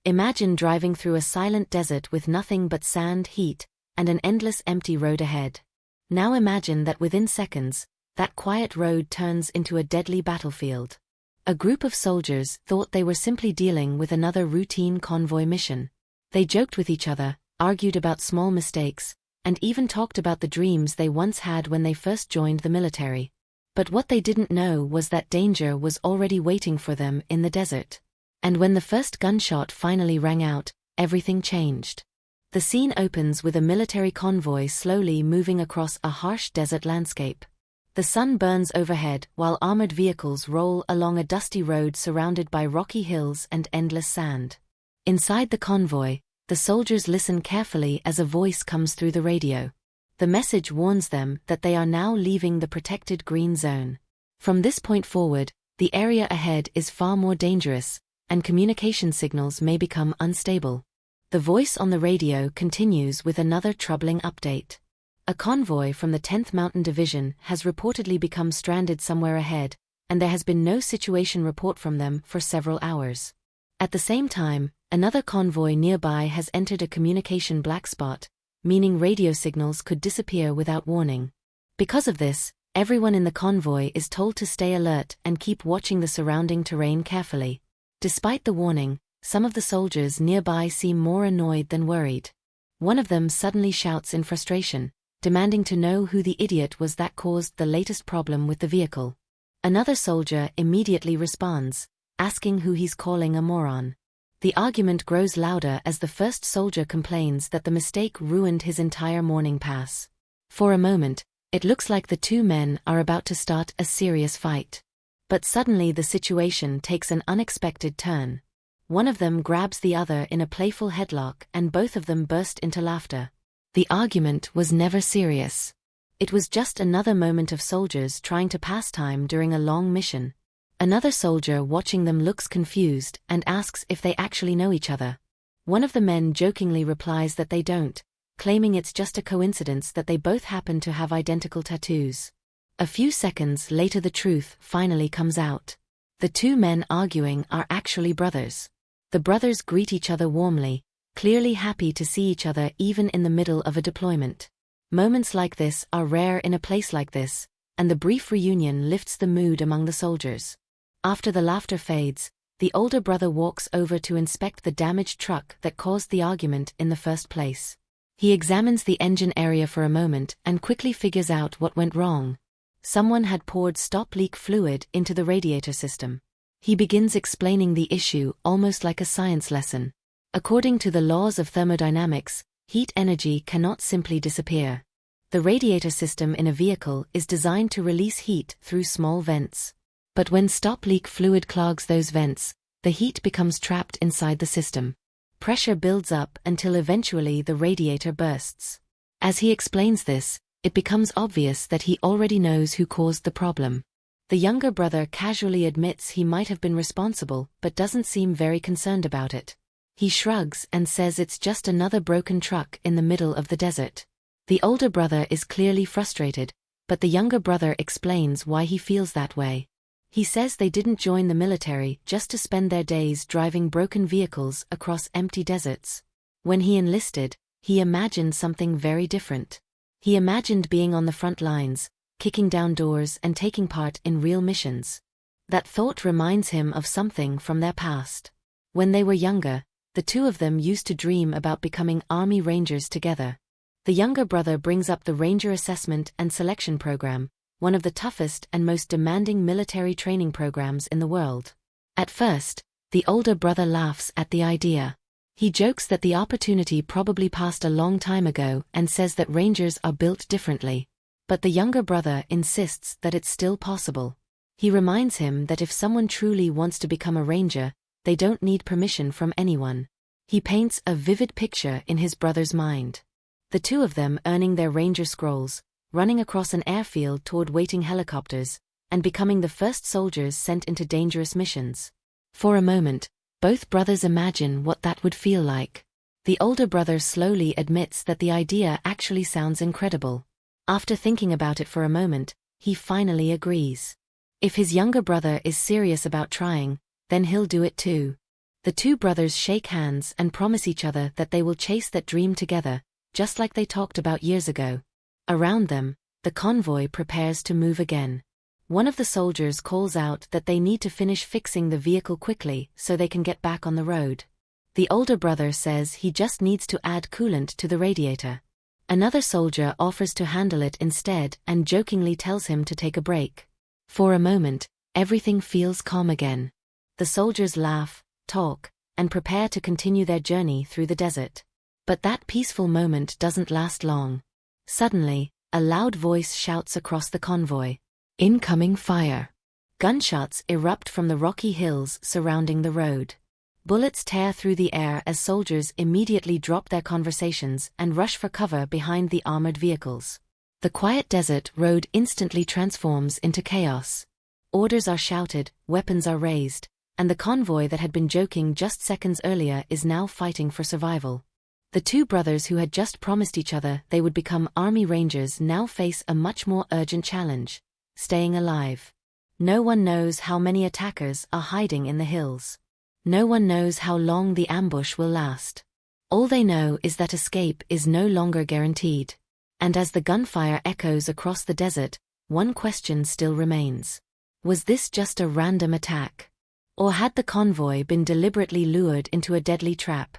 Imagine driving through a silent desert with nothing but sand, heat, and an endless empty road ahead. Now imagine that within seconds, that quiet road turns into a deadly battlefield. A group of soldiers thought they were simply dealing with another routine convoy mission. They joked with each other, argued about small mistakes, and even talked about the dreams they once had when they first joined the military. But what they didn't know was that danger was already waiting for them in the desert. And when the first gunshot finally rang out, everything changed. The scene opens with a military convoy slowly moving across a harsh desert landscape. The sun burns overhead while armored vehicles roll along a dusty road surrounded by rocky hills and endless sand. Inside the convoy, the soldiers listen carefully as a voice comes through the radio. The message warns them that they are now leaving the protected green zone. From this point forward, the area ahead is far more dangerous, and communication signals may become unstable. The voice on the radio continues with another troubling update. A convoy from the 10th Mountain Division has reportedly become stranded somewhere ahead, and there has been no situation report from them for several hours. At the same time, another convoy nearby has entered a communication black spot, meaning radio signals could disappear without warning. Because of this, everyone in the convoy is told to stay alert and keep watching the surrounding terrain carefully. Despite the warning, some of the soldiers nearby seem more annoyed than worried. One of them suddenly shouts in frustration, demanding to know who the idiot was that caused the latest problem with the vehicle. Another soldier immediately responds, asking who he's calling a moron. The argument grows louder as the first soldier complains that the mistake ruined his entire morning pass. For a moment, it looks like the two men are about to start a serious fight. But suddenly the situation takes an unexpected turn. One of them grabs the other in a playful headlock and both of them burst into laughter. The argument was never serious. It was just another moment of soldiers trying to pass time during a long mission. Another soldier watching them looks confused and asks if they actually know each other. One of the men jokingly replies that they don't, claiming it's just a coincidence that they both happen to have identical tattoos. A few seconds later the truth finally comes out. The two men arguing are actually brothers. The brothers greet each other warmly, clearly happy to see each other even in the middle of a deployment. Moments like this are rare in a place like this, and the brief reunion lifts the mood among the soldiers. After the laughter fades, the older brother walks over to inspect the damaged truck that caused the argument in the first place. He examines the engine area for a moment and quickly figures out what went wrong. Someone had poured stop-leak fluid into the radiator system. He begins explaining the issue almost like a science lesson. According to the laws of thermodynamics, heat energy cannot simply disappear. The radiator system in a vehicle is designed to release heat through small vents. But when stop-leak fluid clogs those vents, the heat becomes trapped inside the system. Pressure builds up until eventually the radiator bursts. As he explains this, it becomes obvious that he already knows who caused the problem. The younger brother casually admits he might have been responsible but doesn't seem very concerned about it. He shrugs and says it's just another broken truck in the middle of the desert. The older brother is clearly frustrated, but the younger brother explains why he feels that way. He says they didn't join the military just to spend their days driving broken vehicles across empty deserts. When he enlisted, he imagined something very different. He imagined being on the front lines, kicking down doors and taking part in real missions. That thought reminds him of something from their past. When they were younger, the two of them used to dream about becoming Army Rangers together. The younger brother brings up the Ranger Assessment and Selection Program, one of the toughest and most demanding military training programs in the world. At first, the older brother laughs at the idea. He jokes that the opportunity probably passed a long time ago and says that Rangers are built differently. But the younger brother insists that it's still possible. He reminds him that if someone truly wants to become a Ranger, they don't need permission from anyone. He paints a vivid picture in his brother's mind. The two of them earning their Ranger scrolls, running across an airfield toward waiting helicopters, and becoming the first soldiers sent into dangerous missions. For a moment, both brothers imagine what that would feel like. The older brother slowly admits that the idea actually sounds incredible. After thinking about it for a moment, he finally agrees. If his younger brother is serious about trying, then he'll do it too. The two brothers shake hands and promise each other that they will chase that dream together, just like they talked about years ago. Around them, the convoy prepares to move again. One of the soldiers calls out that they need to finish fixing the vehicle quickly so they can get back on the road. The older brother says he just needs to add coolant to the radiator. Another soldier offers to handle it instead and jokingly tells him to take a break. For a moment, everything feels calm again. The soldiers laugh, talk, and prepare to continue their journey through the desert. But that peaceful moment doesn't last long. Suddenly, a loud voice shouts across the convoy, "Incoming fire!" Gunshots erupt from the rocky hills surrounding the road. Bullets tear through the air as soldiers immediately drop their conversations and rush for cover behind the armored vehicles. The quiet desert road instantly transforms into chaos. Orders are shouted, weapons are raised, and the convoy that had been joking just seconds earlier is now fighting for survival. The two brothers who had just promised each other they would become army rangers now face a much more urgent challenge: staying alive. No one knows how many attackers are hiding in the hills. No one knows how long the ambush will last. All they know is that escape is no longer guaranteed. And as the gunfire echoes across the desert, one question still remains. Was this just a random attack? Or had the convoy been deliberately lured into a deadly trap?